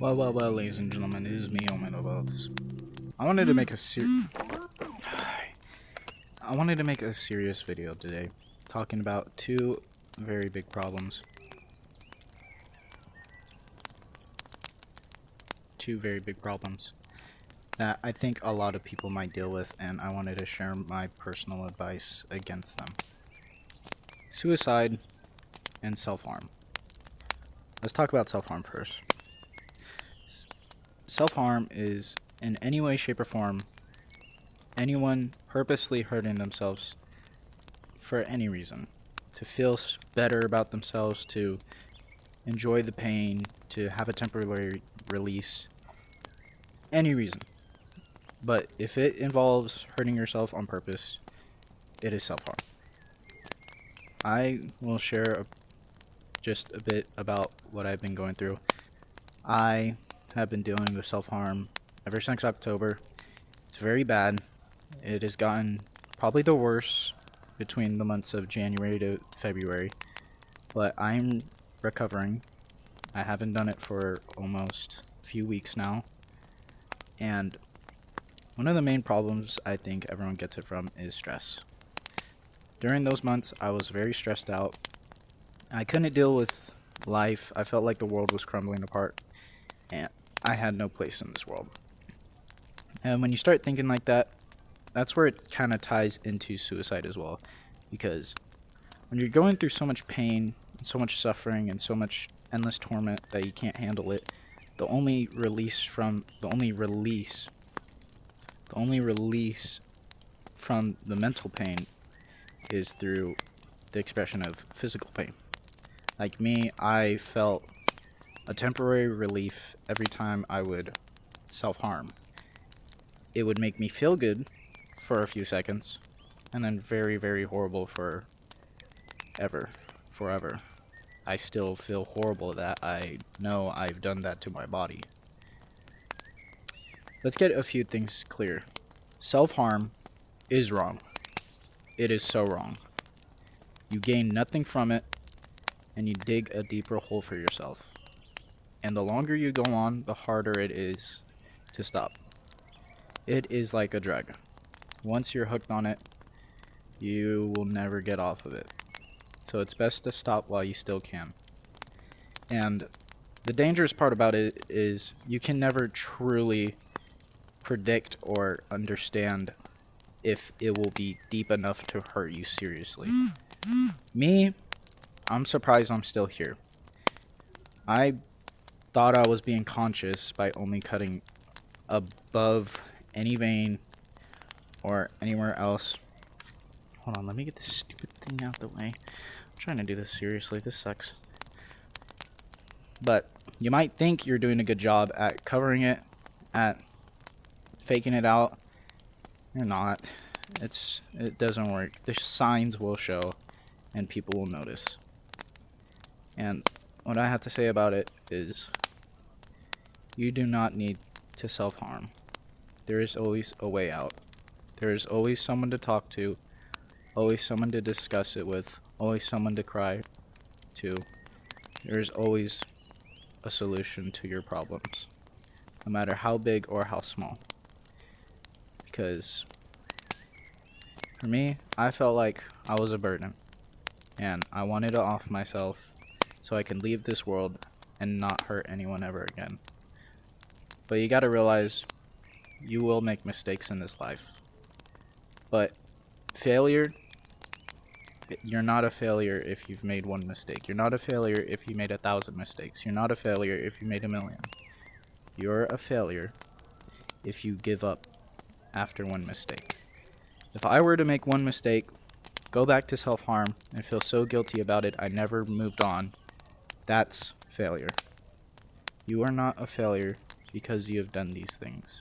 Well, ladies and gentlemen, it is me, Omen of Oaths. I wanted to make a I wanted to make a serious video today, talking about two very big problems. Two very big problems that I think a lot of people might deal with, and I wanted to share my personal advice against them. Suicide and self-harm. Let's talk about self-harm first. Self-harm is, in any way, shape, or form, anyone purposely hurting themselves for any reason. To feel better about themselves, to enjoy the pain, to have a temporary release. Any reason. But if it involves hurting yourself on purpose, it is self-harm. I will share just a bit about what I've been going through. I have been dealing with self-harm ever since October. It's very bad. It has gotten probably the worst between the months of January to February, but I'm recovering. I haven't done it for almost a few weeks now, and one of the main problems I think everyone gets it from is stress. During those months, I was very stressed out. I couldn't deal with life. I felt like the world was crumbling apart, and I had no place in this world. And when you start thinking like that, that's where it kind of ties into suicide as well. Because when you're going through so much pain, so much suffering, and so much endless torment that you can't handle it, the only release from the mental pain is through the expression of physical pain. Like me, I felt a temporary relief every time I would self-harm. It would make me feel good for a few seconds, and then very, very horrible forever. I still feel horrible that I know I've done that to my body. Let's get a few things clear. Self-harm is wrong. It is so wrong. You gain nothing from it, and you dig a deeper hole for yourself. And the longer you go on, the harder it is to stop. It is like a drug. Once you're hooked on it, you will never get off of it. So it's best to stop while you still can. And the dangerous part about it is you can never truly predict or understand if it will be deep enough to hurt you seriously. Me, I'm surprised I'm still here. I thought I was being conscious by only cutting above any vein or anywhere else. Hold on, let me get this stupid thing out the way. I'm trying to do this seriously. This sucks. But you might think you're doing a good job at covering it, at faking it out. You're not. It doesn't work. The signs will show, and people will notice. And what I have to say about it is, you do not need to self-harm. There is always a way out. There is always someone to talk to, always someone to discuss it with, always someone to cry to. There is always a solution to your problems, no matter how big or how small. Because for me, I felt like I was a burden, and I wanted to off myself so I can leave this world and not hurt anyone ever again. But you gotta realize, you will make mistakes in this life. But failure, you're not a failure if you've made one mistake. You're not a failure if you made 1,000 mistakes. You're not a failure if you made 1,000,000. You're a failure if you give up after one mistake. If I were to make one mistake, go back to self-harm, and feel so guilty about it I never moved on, that's failure. You are not a failure because you have done these things.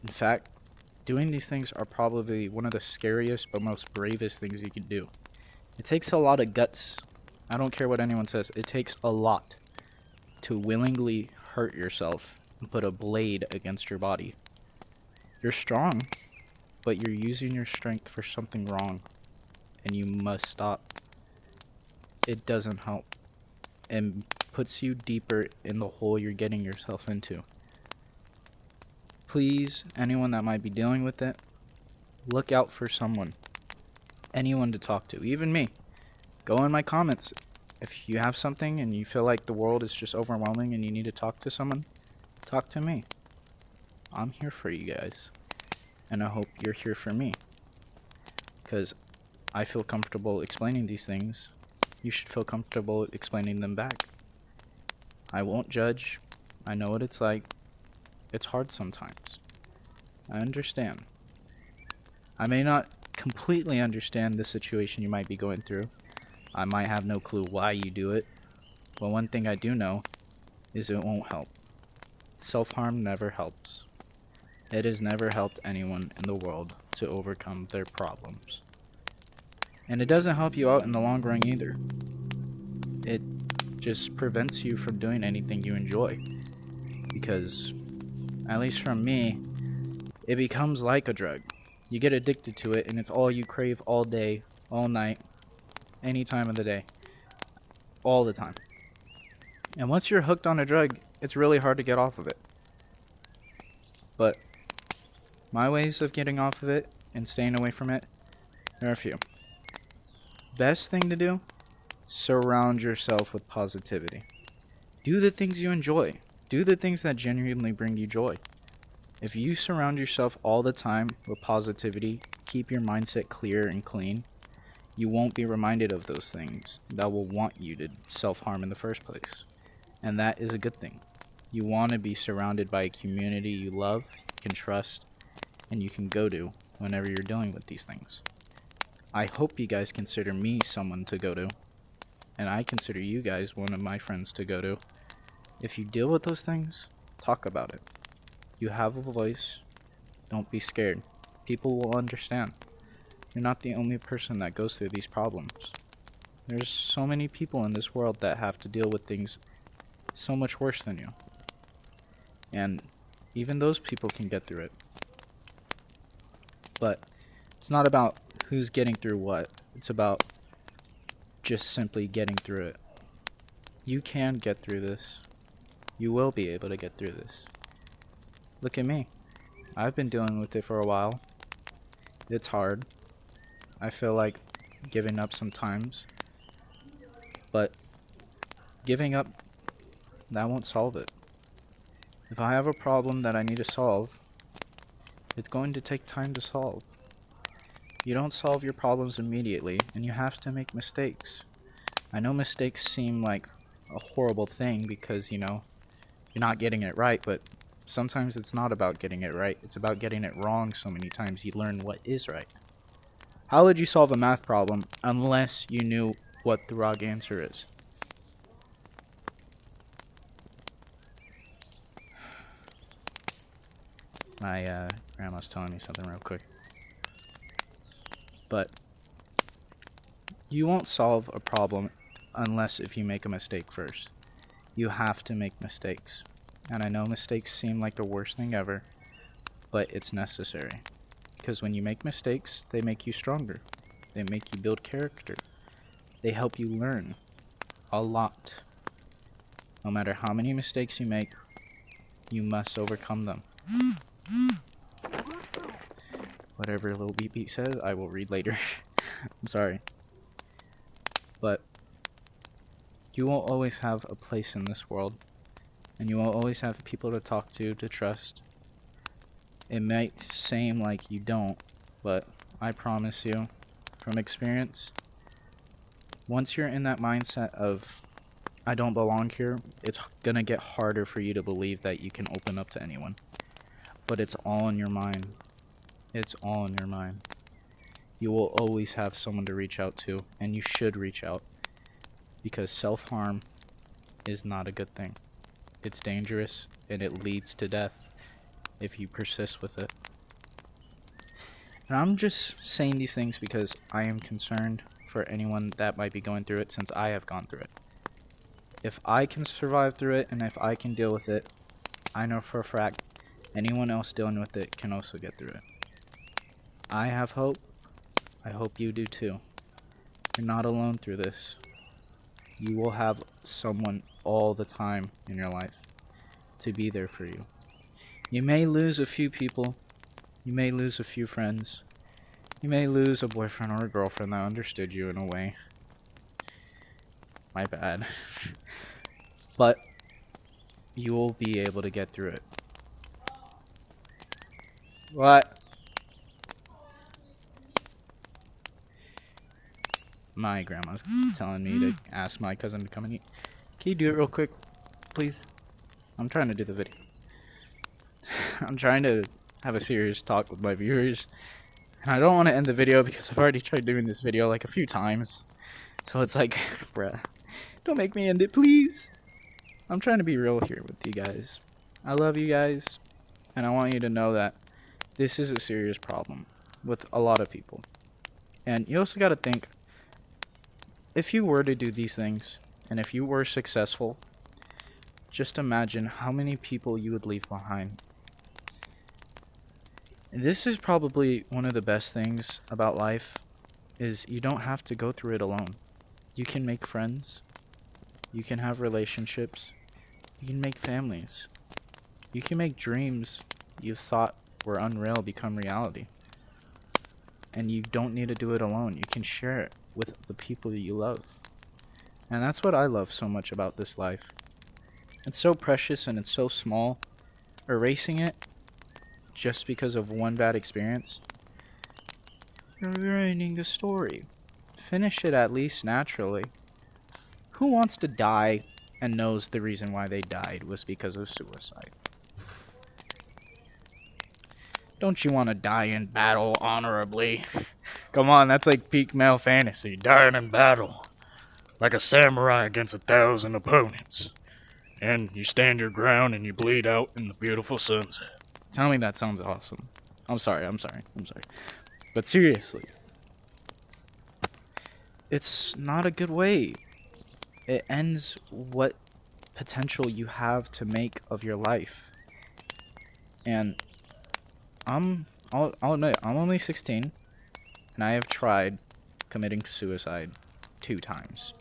In fact, doing these things are probably one of the scariest but most bravest things you can do. It takes a lot of guts. I don't care what anyone says. It takes a lot to willingly hurt yourself and put a blade against your body. You're strong, but you're using your strength for something wrong, and you must stop. It doesn't help. And puts you deeper in the hole you're getting yourself into. Please, anyone that might be dealing with it, look out for someone. Anyone to talk to, even me. Go in my comments. If you have something and you feel like the world is just overwhelming and you need to talk to someone, talk to me. I'm here for you guys. And I hope you're here for me. Because I feel comfortable explaining these things. You should feel comfortable explaining them back. I won't judge. I know what it's like. It's hard sometimes. I understand. I may not completely understand the situation you might be going through. I might have no clue why you do it. But one thing I do know is it won't help. Self-harm never helps. It has never helped anyone in the world to overcome their problems. And it doesn't help you out in the long run either. It just prevents you from doing anything you enjoy. Because, at least from me, it becomes like a drug. You get addicted to it and it's all you crave all day, all night, any time of the day. All the time. And once you're hooked on a drug, it's really hard to get off of it. But my ways of getting off of it and staying away from it, there are a few. Best thing to do, surround yourself with positivity. Do the things you enjoy. Do the things that genuinely bring you joy. If you surround yourself all the time with positivity, keep your mindset clear and clean, you won't be reminded of those things that will want you to self-harm in the first place. And that is a good thing. You want to be surrounded by a community you love, can trust, and you can go to whenever you're dealing with these things. I hope you guys consider me someone to go to, and I consider you guys one of my friends to go to. If you deal with those things, talk about it. You have a voice. Don't be scared. People will understand. You're not the only person that goes through these problems. There's so many people in this world that have to deal with things so much worse than you. And even those people can get through it. But it's not about who's getting through what. It's about just simply getting through it. You can get through this. You will be able to get through this. Look at me. I've been dealing with it for a while. It's hard. I feel like giving up sometimes. But giving up, that won't solve it. If I have a problem that I need to solve, it's going to take time to solve. You don't solve your problems immediately, and you have to make mistakes. I know mistakes seem like a horrible thing because, you're not getting it right, but sometimes it's not about getting it right. It's about getting it wrong so many times you learn what is right. How would you solve a math problem unless you knew what the wrong answer is? My grandma's telling me something real quick. But you won't solve a problem unless if you make a mistake first. You have to make mistakes. And I know mistakes seem like the worst thing ever, but it's necessary. Because when you make mistakes, they make you stronger. They make you build character. They help you learn a lot. No matter how many mistakes you make, you must overcome them. Whatever Lil Beep Beep says, I will read later. I'm sorry. But you won't always have a place in this world. And you won't always have people to talk to trust. It might seem like you don't, but I promise you, from experience, once you're in that mindset of, I don't belong here, it's gonna get harder for you to believe that you can open up to anyone. But it's all in your mind. It's all in your mind. You will always have someone to reach out to, and you should reach out. Because self-harm is not a good thing. It's dangerous, and it leads to death if you persist with it. And I'm just saying these things because I am concerned for anyone that might be going through it, since I have gone through it. If I can survive through it, and if I can deal with it, I know for a fact anyone else dealing with it can also get through it. I have hope. I hope you do too. You're not alone through this. You will have someone all the time in your life to be there for you. You may lose a few people, you may lose a few friends, you may lose a boyfriend or a girlfriend that understood you in a way. My bad. But you will be able to get through it. What? My grandma's telling me to ask my cousin to come and eat. Can you do it real quick, please? I'm trying to do the video. I'm trying to have a serious talk with my viewers. And I don't want to end the video because I've already tried doing this video like a few times. So it's like, bruh, don't make me end it, please. I'm trying to be real here with you guys. I love you guys. And I want you to know that this is a serious problem with a lot of people. And you also got to think, if you were to do these things, and if you were successful, just imagine how many people you would leave behind. And this is probably one of the best things about life, is you don't have to go through it alone. You can make friends, you can have relationships, you can make families, you can make dreams you thought were unreal become reality. And you don't need to do it alone. You can share it with the people that you love. And that's what I love so much about this life. It's so precious and it's so small. Erasing it just because of one bad experience, you're ruining the story. Finish it at least naturally. Who wants to die and knows the reason why they died was because of suicide? Don't you want to die in battle honorably? Come on, that's like peak male fantasy. Dying in battle, like a samurai against 1,000 opponents. And you stand your ground and you bleed out in the beautiful sunset. Tell me that sounds awesome. I'm sorry. But seriously, it's not a good way. It ends what potential you have to make of your life. And I'll admit, I'm only 16, and I have tried committing suicide 2 times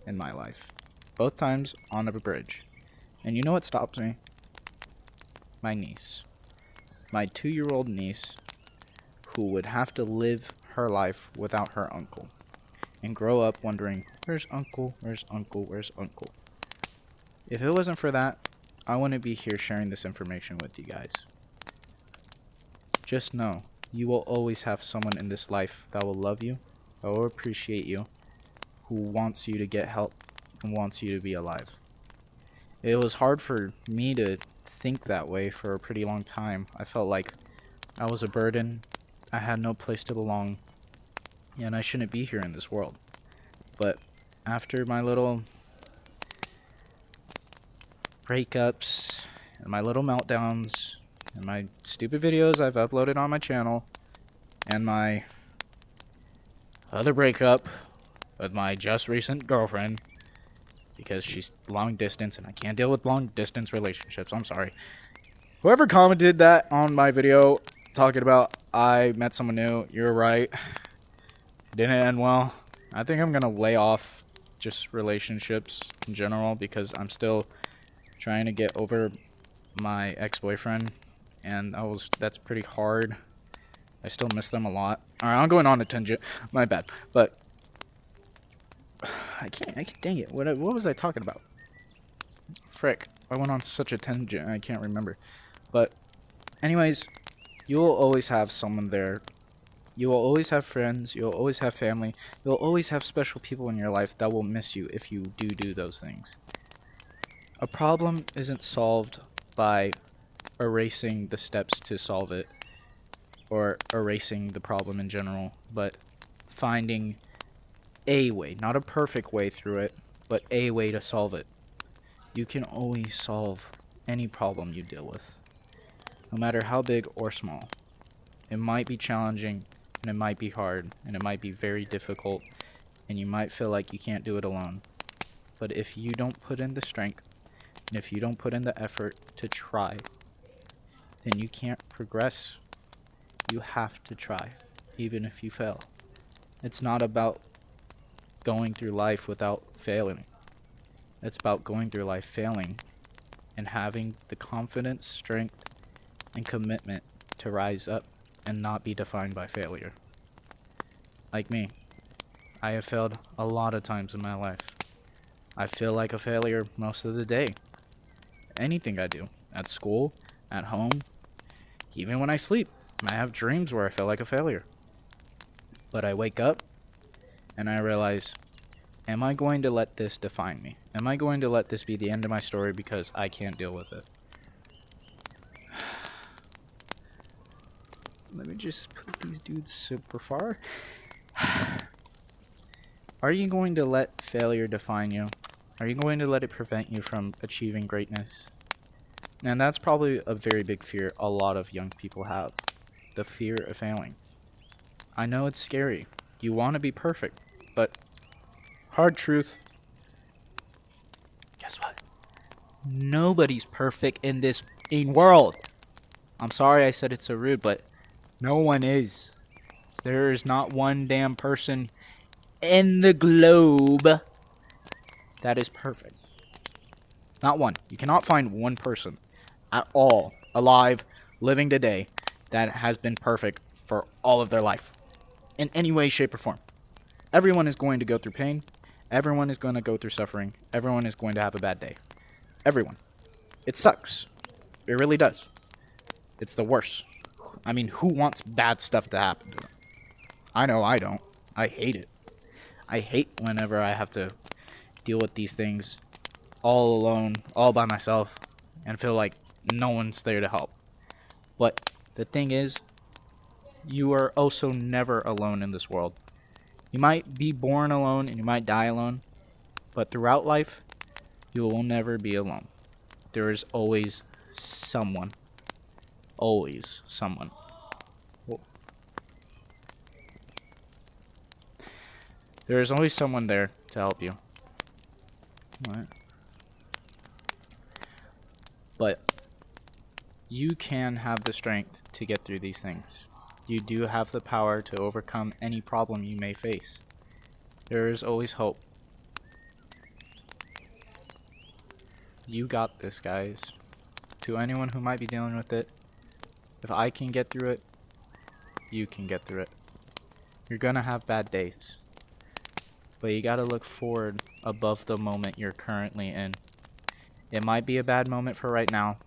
in my life. Both times on a bridge. And you know what stopped me? My niece. My 2-year-old niece, who would have to live her life without her uncle. And grow up wondering, where's uncle, where's uncle, where's uncle? If it wasn't for that, I wouldn't be here sharing this information with you guys. Just know, you will always have someone in this life that will love you, that will appreciate you, who wants you to get help, and wants you to be alive. It was hard for me to think that way for a pretty long time. I felt like I was a burden, I had no place to belong, and I shouldn't be here in this world. But after my little breakups, and my little meltdowns, and my stupid videos I've uploaded on my channel, and my other breakup with my just recent girlfriend, because she's long distance and I can't deal with long distance relationships. I'm sorry. Whoever commented that on my video talking about I met someone new, you're right. Didn't end well. I think I'm gonna lay off just relationships in general because I'm still trying to get over my ex-boyfriend, and that's pretty hard. I still miss them a lot. Alright, I'm going on a tangent. My bad. But I can't, dang it. What was I talking about? Frick. I went on such a tangent, I can't remember. But anyways, you will always have someone there. You will always have friends. You'll always have family. You'll always have special people in your life that will miss you if you do those things. A problem isn't solved by erasing the steps to solve it, or erasing the problem in general, but finding a way, not a perfect way through it, but a way to solve it. You can always solve any problem you deal with, no matter how big or small. It might be challenging, and it might be hard, and it might be very difficult, and you might feel like you can't do it alone. But if you don't put in the strength, and if you don't put in the effort to try, then you can't progress. You have to try, even if you fail. It's not about going through life without failing. It's about going through life failing and having the confidence, strength, and commitment to rise up and not be defined by failure. Like me, I have failed a lot of times in my life. I feel like a failure most of the day. Anything I do, at school, at home, even when I sleep. I have dreams where I feel like a failure. But I wake up and I realize, am I going to let this define me? Am I going to let this be the end of my story because I can't deal with it? Let me just put these dudes super far. Are you going to let failure define you? Are you going to let it prevent you from achieving greatness? And that's probably a very big fear a lot of young people have. The fear of failing. I know it's scary. You want to be perfect, but hard truth. Guess what? Nobody's perfect in this world. I'm sorry I said it so rude, but no one is. There is not one damn person in the globe that is perfect. Not one. You cannot find one person at all alive, living today, that has been perfect for all of their life. In any way, shape, or form. Everyone is going to go through pain. Everyone is going to go through suffering. Everyone is going to have a bad day. Everyone. It sucks. It really does. It's the worst. I mean, who wants bad stuff to happen to them? I know I don't. I hate it. I hate whenever I have to deal with these things all alone, all by myself, and feel like no one's there to help. But the thing is, you are also never alone in this world. You might be born alone and you might die alone, but throughout life, you will never be alone. There is always someone. Always someone. There is always someone there to help you. What? But you can have the strength to get through these things. You do have the power to overcome any problem you may face. There is always hope. You got this, guys. To anyone who might be dealing with it, if I can get through it, you can get through it. You're gonna have bad days. But you gotta look forward above the moment you're currently in. It might be a bad moment for right now.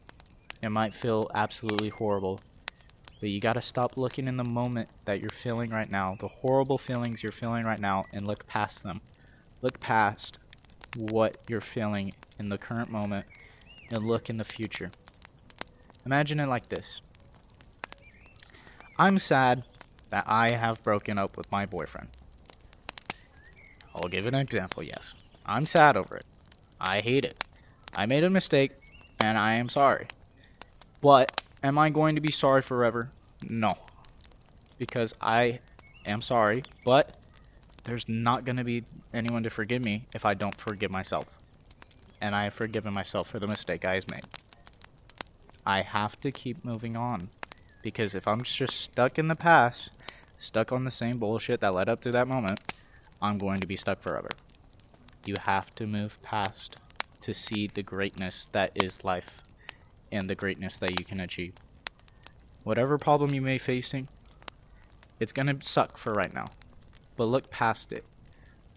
It might feel absolutely horrible. But you gotta stop looking in the moment that you're feeling right now, the horrible feelings you're feeling right now, and look past them. Look past what you're feeling in the current moment and look in the future. Imagine it like this. I'm sad that I have broken up with my boyfriend. I'll give an example, yes. I'm sad over it. I hate it. I made a mistake, and I am sorry. But am I going to be sorry forever? No. Because I am sorry, but there's not going to be anyone to forgive me if I don't forgive myself. And I have forgiven myself for the mistake I have made. I have to keep moving on. Because if I'm just stuck in the past, stuck on the same bullshit that led up to that moment, I'm going to be stuck forever. You have to move past to see the greatness that is life and the greatness that you can achieve. Whatever problem you may be facing, it's going to suck for right now. But look past it.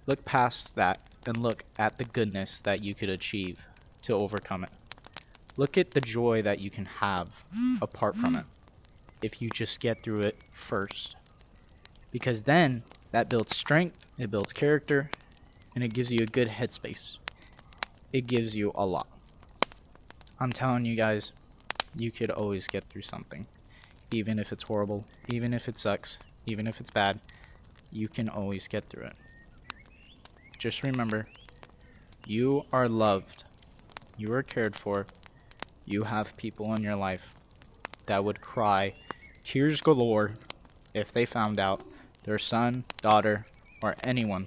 Look past that and look at the goodness that you could achieve to overcome it. Look at the joy that you can have apart from it if you just get through it first. Because then that builds strength, it builds character, and it gives you a good headspace. It gives you a lot. I'm telling you guys, you could always get through something. Even if it's horrible, even if it sucks, even if it's bad, you can always get through it. Just remember, you are loved. You are cared for. You have people in your life that would cry tears galore if they found out their son, daughter, or anyone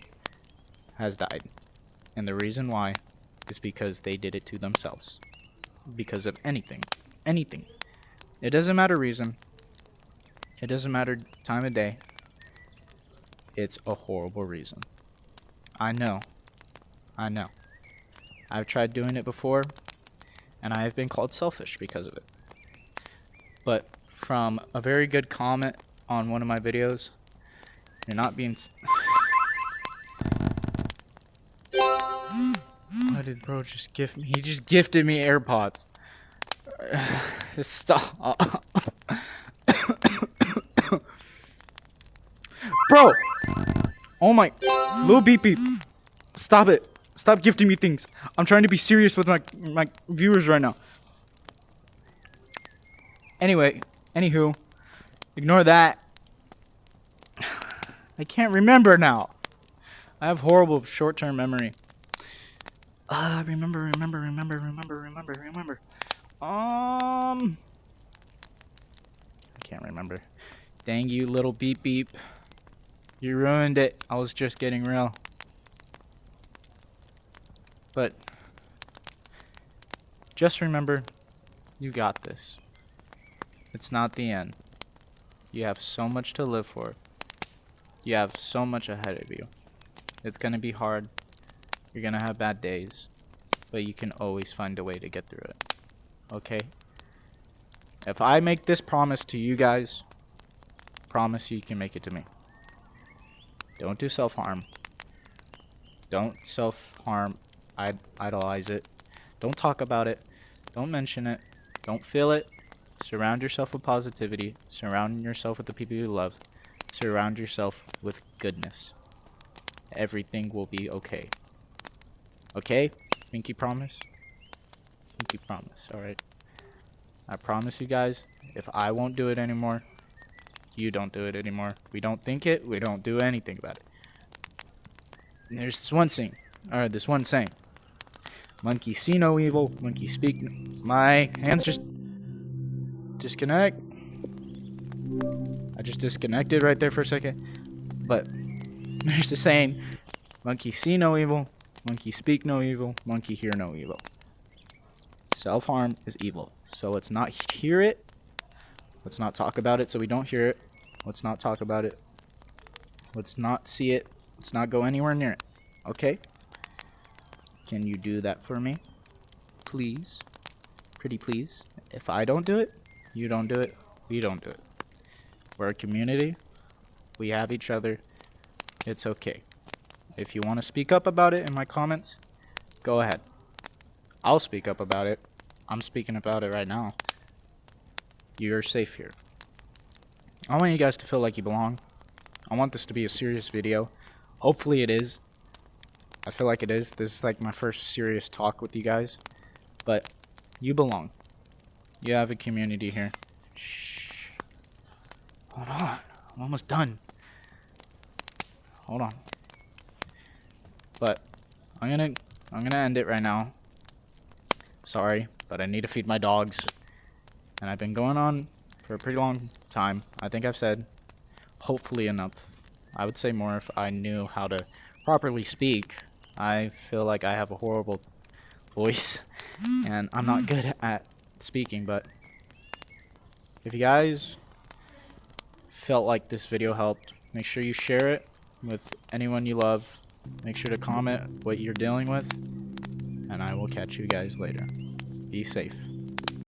has died. And the reason why is because they did it to themselves. Because of anything. Anything. It doesn't matter reason. It doesn't matter time of day. It's a horrible reason. I know. I've tried doing it before, and I have been called selfish because of it. But from a very good comment on one of my videos, you're not being... What did bro just gift me? He just gifted me AirPods. Just stop. Bro! Oh my... Little beep beep. Stop it. Stop gifting me things. I'm trying to be serious with my viewers right now. Anyway, anywho, ignore that. I can't remember now. I have horrible short-term memory. Remember. I can't remember. Dang you, little beep beep. You ruined it. I was just getting real. But just remember, you got this. It's not the end. You have so much to live for. You have so much ahead of you. It's gonna be hard. You're gonna have bad days. But you can always find a way to get through it. Okay? If I make this promise to you guys, promise you can make it to me. Don't do self-harm. Don't self-harm. Idolize it. Don't talk about it. Don't mention it. Don't feel it. Surround yourself with positivity. Surround yourself with the people you love. Surround yourself with goodness. Everything will be okay. Okay? Pinky promise? Pinky promise, alright? I promise you guys, if I won't do it anymore, you don't do it anymore. We don't think it, we don't do anything about it. And there's this one saying. Monkey see no evil, monkey speak my hands just disconnect. I just disconnected right there for a second. But there's the saying, monkey see no evil, monkey speak no evil, monkey hear no evil. Self-harm is evil. So let's not hear it. Let's not talk about it so we don't hear it. Let's not talk about it. Let's not see it. Let's not go anywhere near it. Okay? Can you do that for me? Please. Pretty please. If I don't do it, you don't do it, we don't do it. We're a community. We have each other. It's okay. If you want to speak up about it in my comments, go ahead. I'll speak up about it. I'm speaking about it right now. You're safe here. I want you guys to feel like you belong. I want this to be a serious video. Hopefully it is. I feel like it is. This is like my first serious talk with you guys. But you belong. You have a community here. Shh. Hold on. I'm almost done. Hold on. But I'm gonna end it right now. Sorry, but I need to feed my dogs. And I've been going on for a pretty long time. I think I've said hopefully enough. I would say more if I knew how to properly speak. I feel like I have a horrible voice and I'm not good at speaking, but if you guys felt like this video helped, make sure you share it with anyone you love. Make sure to comment what you're dealing with, and I will catch you guys later. Be safe.